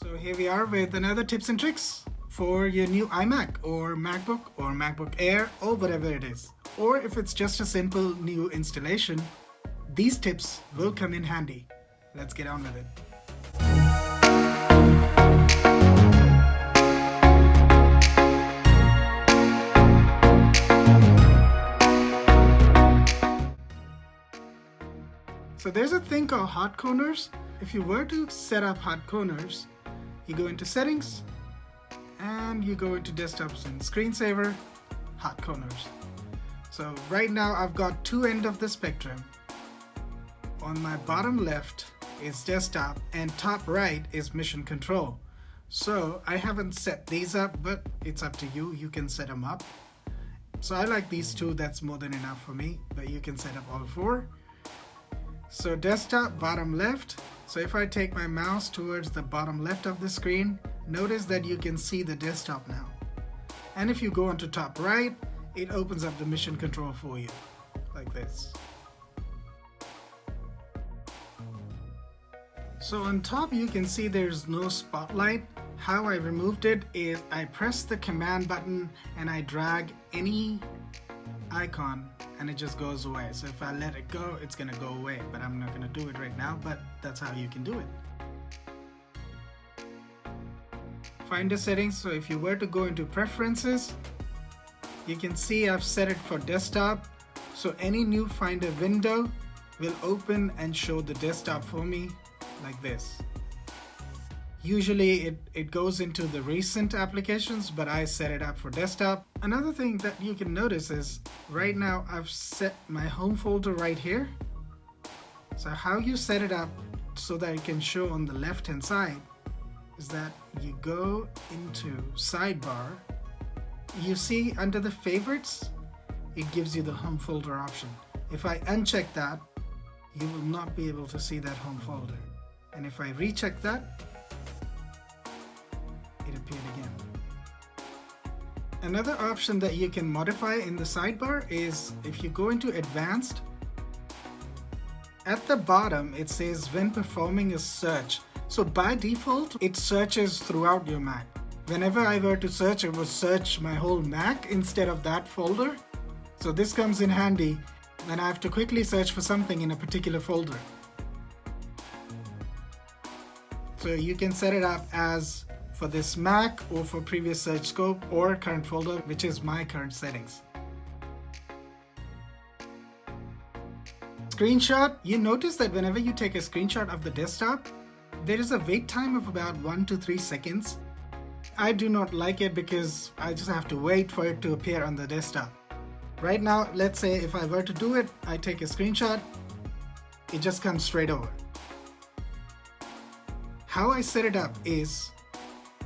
So here we are with another tips and tricks for your new iMac or MacBook Air or whatever it is. Or if it's just a simple new installation, these tips will come in handy. Let's get on with it. So there's a thing called hot corners. If you were to set up hot corners, you go into settings and you go into desktops and screensaver, hot corners. So right now I've got two ends of the spectrum. On my bottom left is desktop and top right is mission control. So I haven't set these up, but it's up to you. You can set them up. So I like these two, that's more than enough for me, but you can set up all four. So desktop, bottom left. So if I take my mouse towards the bottom left of the screen, notice that you can see the desktop now. And if you go onto top right, it opens up the mission control for you, like this. So on top you can see there's no spotlight. How I removed it is I press the command button and I drag any icon and it just goes away. So if I let it go, it's gonna go away, but I'm not gonna do it right now, but that's how you can do it. Find the settings. So if you were to go into preferences, you can see I've set it for desktop. So any new Finder window will open and show the desktop for me like this. Usually it goes into the recent applications, but I set it up for desktop. Another thing that you can notice is right now I've set my home folder right here. So how you set it up so that it can show on the left hand side is that you go into sidebar. You see under the favorites, it gives you the home folder option. If I uncheck that, you will not be able to see that home folder. And if I recheck that, it appeared again. Another option that you can modify in the sidebar is if you go into advanced, at the bottom it says when performing a search. So by default, it searches throughout your Mac. Whenever I were to search, it would search my whole Mac instead of that folder. So this comes in handy when I have to quickly search for something in a particular folder. So you can set it up as for this Mac or for previous search scope or current folder, which is my current settings. Screenshot, you notice that whenever you take a screenshot of the desktop, there is a wait time of about 1 to 3 seconds. I do not like it because I just have to wait for it to appear on the desktop. Right now, let's say if I were to do it, I take a screenshot, it just comes straight over. How I set it up is,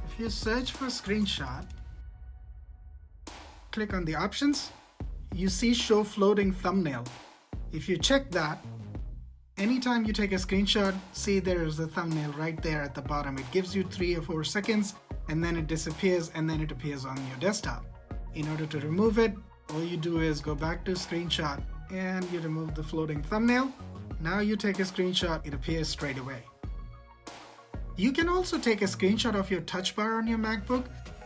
if you search for screenshot, click on the options, you see show floating thumbnail. If you check that, anytime you take a screenshot, see there is a thumbnail right there at the bottom. It gives you 3 or 4 seconds and then it disappears and then it appears on your desktop. In order to remove it, all you do is go back to screenshot and you remove the floating thumbnail. Now you take a screenshot, it appears straight away. You can also take a screenshot of your TouchBar on your MacBook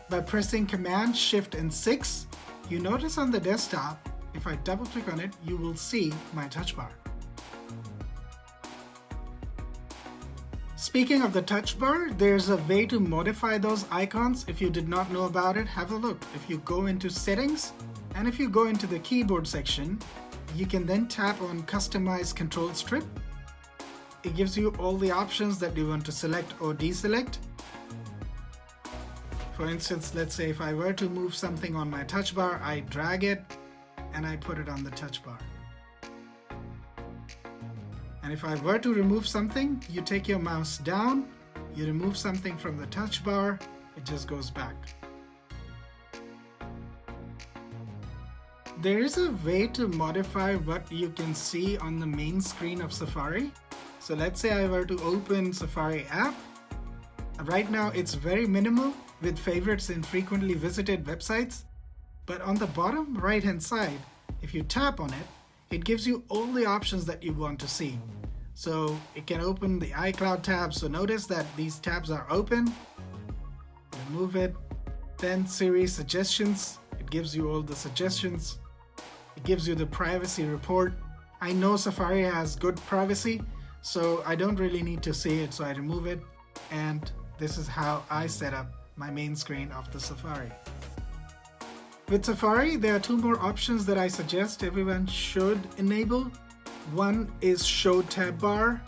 by pressing Command, Shift, and 6. You notice on the desktop, if I double click on it, you will see my TouchBar. Speaking of the TouchBar, there's a way to modify those icons. If you did not know about it, have a look. If you go into settings and if you go into the keyboard section, you can then tap on Customize Control Strip. It gives you all the options that you want to select or deselect. For instance, let's say if I were to move something on my TouchBar, I drag it and I put it on the TouchBar. And if I were to remove something, you take your mouse down, you remove something from the TouchBar, it just goes back. There is a way to modify what you can see on the main screen of Safari. So let's say I were to open Safari app. Right now it's very minimal with favorites in frequently visited websites. But on the bottom right hand side, if you tap on it, it gives you all the options that you want to see. So it can open the iCloud tab. So notice that these tabs are open. Remove it. Then Siri suggestions. It gives you all the suggestions. It gives you the privacy report. I know Safari has good privacy, so I don't really need to see it, so I remove it. And this is how I set up my main screen of the Safari. With Safari, there are two more options that I suggest everyone should enable. One is Show Tab Bar,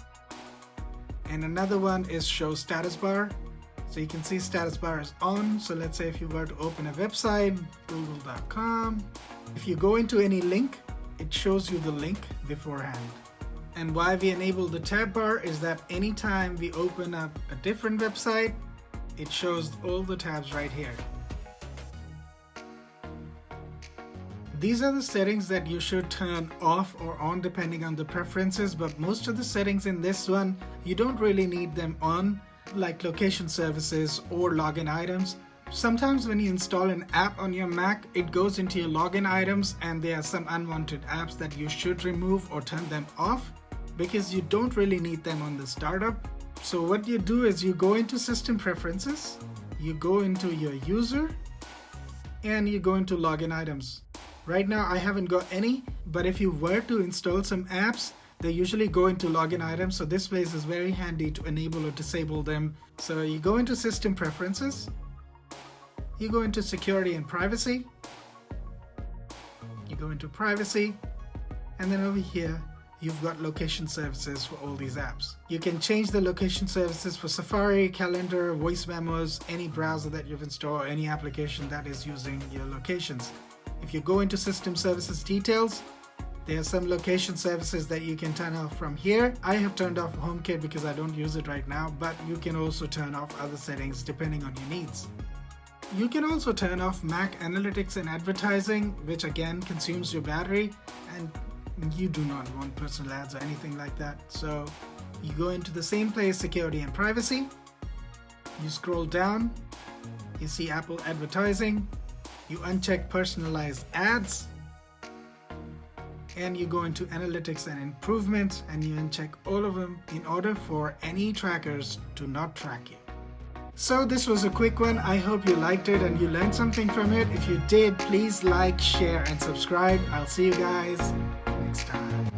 and another one is Show Status Bar. So you can see status bar is on. So let's say if you were to open a website, google.com, if you go into any link, it shows you the link beforehand. And why we enable the tab bar is that anytime we open up a different website, it shows all the tabs right here. These are the settings that you should turn off or on depending on the preferences, but most of the settings in this one, you don't really need them on, like location services or login items. Sometimes when you install an app on your Mac, it goes into your login items and there are some unwanted apps that you should remove or turn them off because you don't really need them on the startup. So what you do is you go into System Preferences, you go into your user, and you go into login items. Right now I haven't got any, but if you were to install some apps, they usually go into login items, so this place is very handy to enable or disable them. So you go into System Preferences, you go into Security and Privacy, you go into Privacy, and then over here you've got location services for all these apps. You can change the location services for Safari, Calendar, voice memos, any browser that you've installed, any application that is using your locations. If you go into System Services Details, there are some location services that you can turn off from here. I have turned off HomeKit because I don't use it right now, but you can also turn off other settings depending on your needs. You can also turn off Mac Analytics and Advertising, which again consumes your battery, and you do not want personal ads or anything like that. So you go into the same place, Security and Privacy. You scroll down, you see Apple Advertising. You uncheck Personalized Ads, and you go into Analytics and Improvements, and you uncheck all of them in order for any trackers to not track you. So this was a quick one. I hope you liked it and you learned something from it. If you did, please like, share, and subscribe. I'll see you guys next time.